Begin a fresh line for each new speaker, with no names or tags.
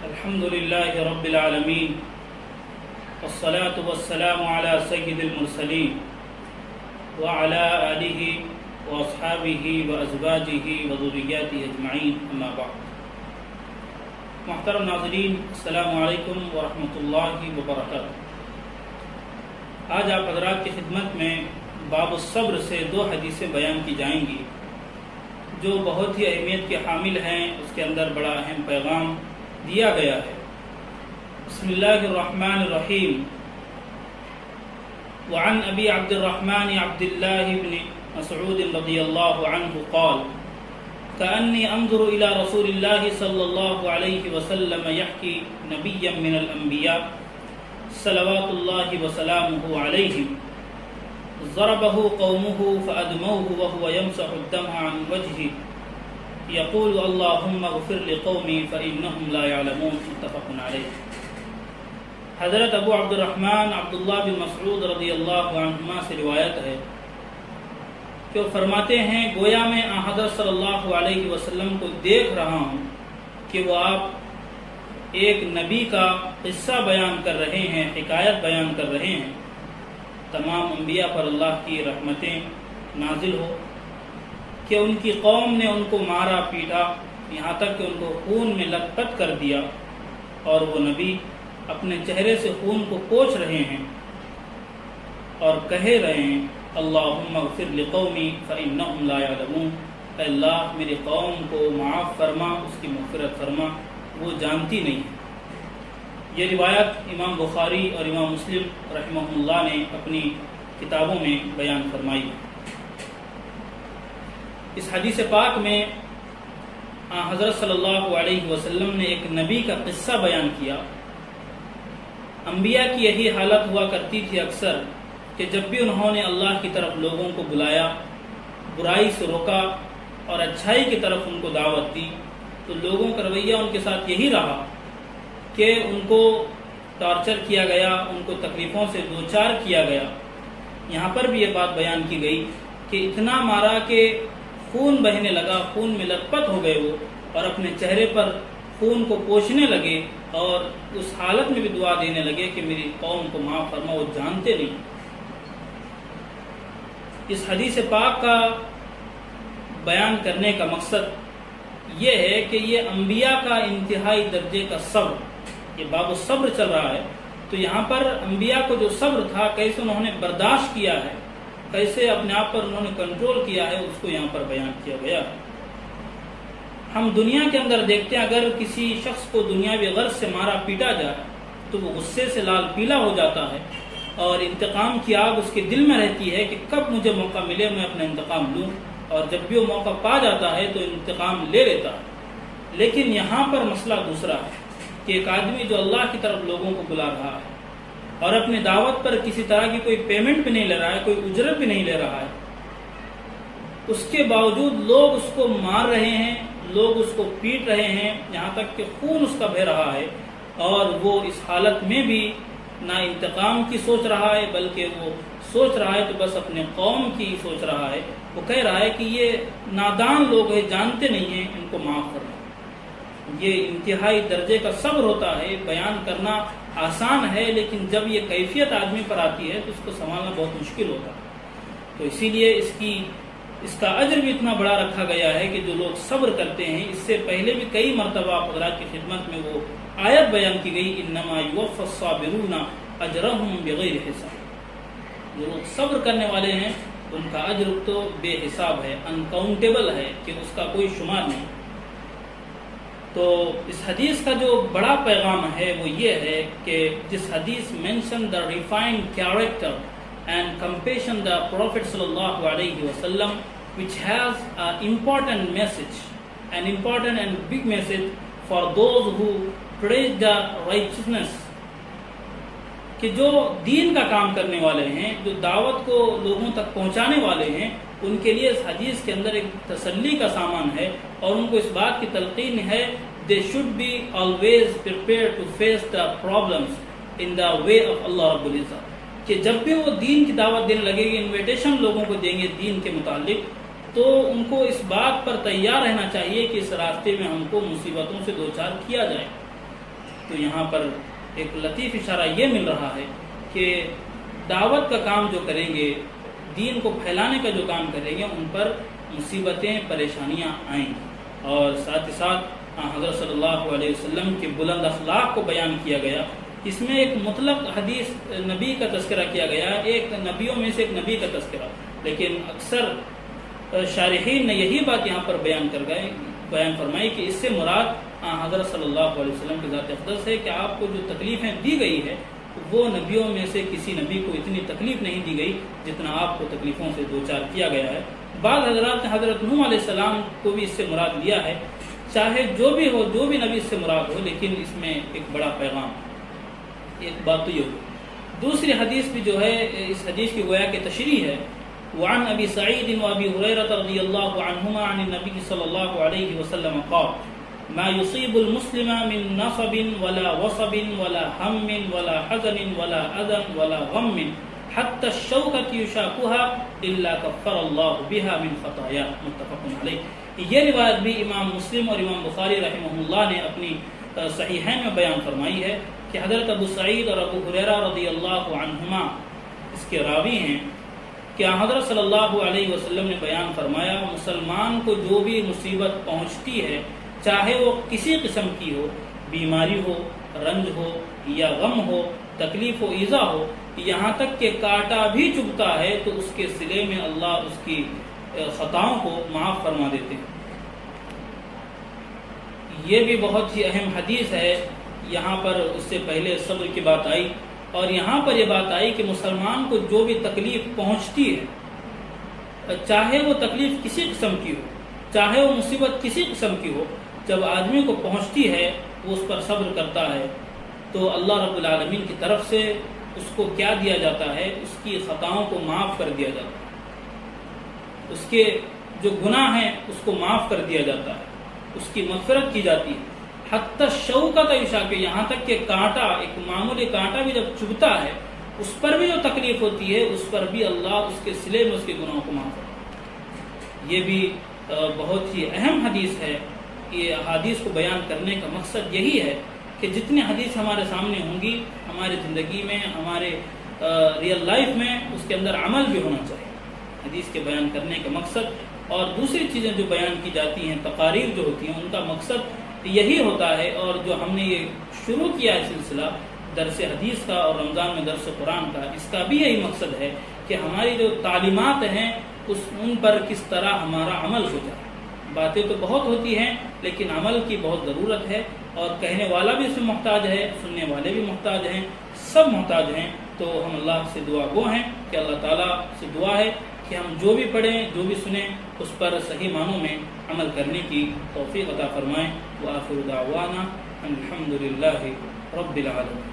الحمد لله رب العالمين والصلاة والسلام على سيد المرسلين وعلى آله وأصحابه وأزواجه وذرياته أجمعين أما بعد. محترم ناظرین، السلام علیکم ورحمۃ اللہ وبرکاتہ. آج آپ حضرات کی خدمت میں باب الصبر سے 2 حدیثیں بیان کی جائیں گی جو بہت ہی اہمیت کے حامل ہیں. اس کے اندر بڑا اہم پیغام دیا گیا ہے. بسم اللہ الرحمن الرحیم. وعن ابی عبد الرحمن عبد اللہ بن مسعود رضی اللہ عنہ قال كأني انظر الى رسول الله صلی اللہ علیہ وسلم يحكي نبيا من الانبیاء صلوات اللہ وسلامه علیہم ضربه قومه فأدموه وهو يمسح الدم عن وجهه يقول اللهم اغفر لقومي فإنهم لا يعلمون. متفق علیہ. حضرت ابو عبد الرحمن عبداللہ بن مسعود رضی اللہ عنہما سے روایت ہے کہ وہ فرماتے ہیں گویا میں حضرت صلی اللہ علیہ وسلم کو دیکھ رہا ہوں کہ وہ آپ ایک نبی کا قصہ بیان کر رہے ہیں، حکایت بیان کر رہے ہیں. تمام انبیاء پر اللہ کی رحمتیں نازل ہو کہ ان کی قوم نے ان کو مارا پیٹا، یہاں تک کہ ان کو خون میں لت پت کر دیا، اور وہ نبی اپنے چہرے سے خون کو پوچھ رہے ہیں اور کہہ رہے ہیں اللہم اغفر لقومی فإنہم لا یعلمون. اے اللہ میری قوم کو معاف فرما، اس کی مغفرت فرما، وہ جانتی نہیں. یہ روایت امام بخاری اور امام مسلم رحمہ اللہ نے اپنی کتابوں میں بیان فرمائی. اس حدیث پاک میں حضرت صلی اللہ علیہ وسلم نے ایک نبی کا قصہ بیان کیا. انبیاء کی یہی حالت ہوا کرتی تھی اکثر کہ جب بھی انہوں نے اللہ کی طرف لوگوں کو بلایا، برائی سے روکا اور اچھائی کی طرف ان کو دعوت دی، تو لوگوں کا رویہ ان کے ساتھ یہی رہا کہ ان کو ٹارچر کیا گیا، ان کو تکلیفوں سے دوچار کیا گیا. یہاں پر بھی یہ بات بیان کی گئی کہ اتنا مارا کہ خون بہنے لگا، خون میں لت پت ہو گئے وہ، اور اپنے چہرے پر خون کو پوچھنے لگے اور اس حالت میں بھی دعا دینے لگے کہ میری قوم کو معاف فرما، وہ جانتے نہیں. اس حدیث پاک کا بیان کرنے کا مقصد یہ ہے کہ یہ انبیاء کا انتہائی درجے کا صبر، یہ باب الصبر چل رہا ہے، تو یہاں پر انبیاء کو جو صبر تھا، کیسے انہوں نے برداشت کیا ہے، کیسے اپنے آپ پر انہوں نے کنٹرول کیا ہے، اس کو یہاں پر بیان کیا گیا ہے. ہم دنیا کے اندر دیکھتے ہیں اگر کسی شخص کو دنیاوی غرض سے مارا پیٹا جائے تو وہ غصے سے لال پیلا ہو جاتا ہے اور انتقام کی آگ اس کے دل میں رہتی ہے کہ کب مجھے موقع ملے میں اپنا انتقام لوں، اور جب بھی وہ موقع پا جاتا ہے تو انتقام لے لیتا ہے. لیکن یہاں پر مسئلہ دوسرا ہے کہ ایک آدمی جو اللہ کی طرف لوگوں کو بلا رہا ہے اور اپنی دعوت پر کسی طرح کی کوئی پیمنٹ بھی نہیں لے رہا ہے، کوئی اجرت بھی نہیں لے رہا ہے، اس کے باوجود لوگ اس کو مار رہے ہیں، لوگ اس کو پیٹ رہے ہیں، یہاں تک کہ خون اس کا بہہ رہا ہے، اور وہ اس حالت میں بھی نہ انتقام کی سوچ رہا ہے بلکہ وہ سوچ رہا ہے تو بس اپنے قوم کی سوچ رہا ہے. وہ کہہ رہا ہے کہ یہ نادان لوگ ہیں، جانتے نہیں ہیں، ان کو معاف کرنا. یہ انتہائی درجے کا صبر ہوتا ہے. بیان کرنا آسان ہے لیکن جب یہ کیفیت آدمی پر آتی ہے تو اس کو سنبھالنا بہت مشکل ہوتا ہے. تو اسی لیے اس کا اجر بھی اتنا بڑا رکھا گیا ہے کہ جو لوگ صبر کرتے ہیں. اس سے پہلے بھی کئی مرتبہ حضرات کی خدمت میں وہ آیت بیان کی گئی انما یوفی الصابرون اجرهم بغیر حساب. جو لوگ صبر کرنے والے ہیں ان کا اجر تو بے حساب ہے، انکاؤنٹیبل ہے کہ اس کا کوئی شمار نہیں. تو اس حدیث کا جو بڑا پیغام ہے وہ یہ ہے کہ جس حدیث mention the refined character and compassion the Prophet sallallahu alaihi wasallam, which has an important message, an important and big message for those who preach the righteousness. کہ جو دین کا کام کرنے والے ہیں، جو دعوت کو لوگوں تک پہنچانے والے ہیں، ان کے لیے اس حدیث کے اندر ایک تسلی کا سامان ہے، اور ان کو اس بات کی تلقین ہے they should be always prepared to face the problems in the way of Allah Rabbul Izzat. کہ جب بھی وہ دین کی دعوت دینے لگے گی، انویٹیشن لوگوں کو دیں گے دین کے متعلق، تو ان کو اس بات پر تیار رہنا چاہیے کہ اس راستے میں ہم کو مصیبتوں سے دوچار کیا جائے. تو یہاں پر ایک لطیف اشارہ یہ مل رہا ہے کہ دعوت کا کام جو کریں گے، دین کو پھیلانے کا جو کام کریں گے، ان پر مصیبتیں پریشانیاں آئیں گی۔ اور ساتھ ہی ساتھ حضرت صلی اللہ علیہ وسلم کے بلند اخلاق کو بیان کیا گیا۔ اس میں ایک مطلق حدیث نبی کا تذکرہ کیا گیا، ایک نبیوں میں سے ایک نبی کا تذکرہ، لیکن اکثر شارحین نے یہی بات یہاں پر بیان فرمائی کہ اس سے مراد حضرت صلی اللہ علیہ وسلم کی ذات اقدس ہے کہ آپ کو جو تکلیفیں دی گئی ہے وہ نبیوں میں سے کسی نبی کو اتنی تکلیف نہیں دی گئی جتنا آپ کو تکلیفوں سے دوچار کیا گیا ہے۔ بعض حضرات نے حضرت نوح علیہ السلام کو بھی اس سے مراد لیا ہے، چاہے جو بھی ہو، جو بھی نبی اس سے مراد ہو، لیکن اس میں ایک بڑا پیغام، ایک بات تو یہ ہو۔ دوسری حدیث بھی جو ہے اس حدیث کی گویا کہ تشریح ہے۔ وعن ابی سعید و ابی ہریرہ رضی اللہ عنہما عن النبی صلی اللہ علیہ وسلم قال ما يصيب المسلم من نصب ولا وصب ولا هم ولا حزن ولا اذى ولا غم حتى الشوكة يشاكها الا كفر الله بها من خطاياه متفق علیہ۔ یہ روایت بھی امام مسلم اور امام بخاری رحمہ اللہ نے اپنی صحیحین میں بیان فرمائی ہے کہ حضرت ابو سعید اور ابو ہریرہ رضی اللہ عنہما اس کے راوی ہیں کہ حضرت صلی اللہ علیہ وسلم نے بیان فرمایا، مسلمان کو جو بھی مصیبت پہنچتی ہے، چاہے وہ کسی قسم کی ہو، بیماری ہو، رنج ہو یا غم ہو، تکلیف و ایذا ہو، یہاں تک کہ کانٹا بھی چبھتا ہے تو اس کے صلے میں اللہ اس کی خطاؤں کو معاف فرما دیتے ہیں۔ یہ بھی بہت ہی اہم حدیث ہے۔ یہاں پر اس سے پہلے صبر کی بات آئی اور یہاں پر یہ بات آئی کہ مسلمان کو جو بھی تکلیف پہنچتی ہے، چاہے وہ تکلیف کسی قسم کی ہو، چاہے وہ مصیبت کسی قسم کی ہو، جب آدمی کو پہنچتی ہے وہ اس پر صبر کرتا ہے تو اللہ رب العالمین کی طرف سے اس کو کیا دیا جاتا ہے؟ اس کی خطاؤں کو معاف کر دیا جاتا ہے، اس کے جو گناہ ہیں اس کو معاف کر دیا جاتا ہے، اس کی مغفرت کی جاتی ہے۔ حتی الشوکۃ یشاکہ، یہاں تک کہ کانٹا، ایک معمولی کانٹا بھی جب چبھتا ہے اس پر بھی جو تکلیف ہوتی ہے اس پر بھی اللہ اس کے صلے میں اس کے گناہوں کو معاف کرتا ہے۔ یہ بھی بہت ہی اہم حدیث ہے۔ یہ حدیث کو بیان کرنے کا مقصد یہی ہے کہ جتنی حدیث ہمارے سامنے ہوں گی، ہماری زندگی میں، ہمارے ریئل لائف میں اس کے اندر عمل بھی ہونا چاہیے۔ حدیث کے بیان کرنے کا مقصد اور دوسری چیزیں جو بیان کی جاتی ہیں، تقاریر جو ہوتی ہیں، ان کا مقصد یہی ہوتا ہے۔ اور جو ہم نے یہ شروع کیا ہے سلسلہ درس حدیث کا اور رمضان میں درس قرآن کا، اس کا بھی یہی مقصد ہے کہ ہماری جو تعلیمات ہیں ان پر کس طرح ہمارا عمل ہو جائے۔ باتیں تو بہت ہوتی ہیں لیکن عمل کی بہت ضرورت ہے، اور کہنے والا بھی اس میں محتاج ہے، سننے والے بھی محتاج ہیں، سب محتاج ہیں۔ تو ہم اللہ سے دعا گو ہیں کہ اللہ تعالیٰ سے دعا ہے کہ ہم جو بھی پڑھیں، جو بھی سنیں، اس پر صحیح معنوں میں عمل کرنے کی توفیق عطا فرمائیں۔ وآخر دعوانا الحمد للہ رب العالمین۔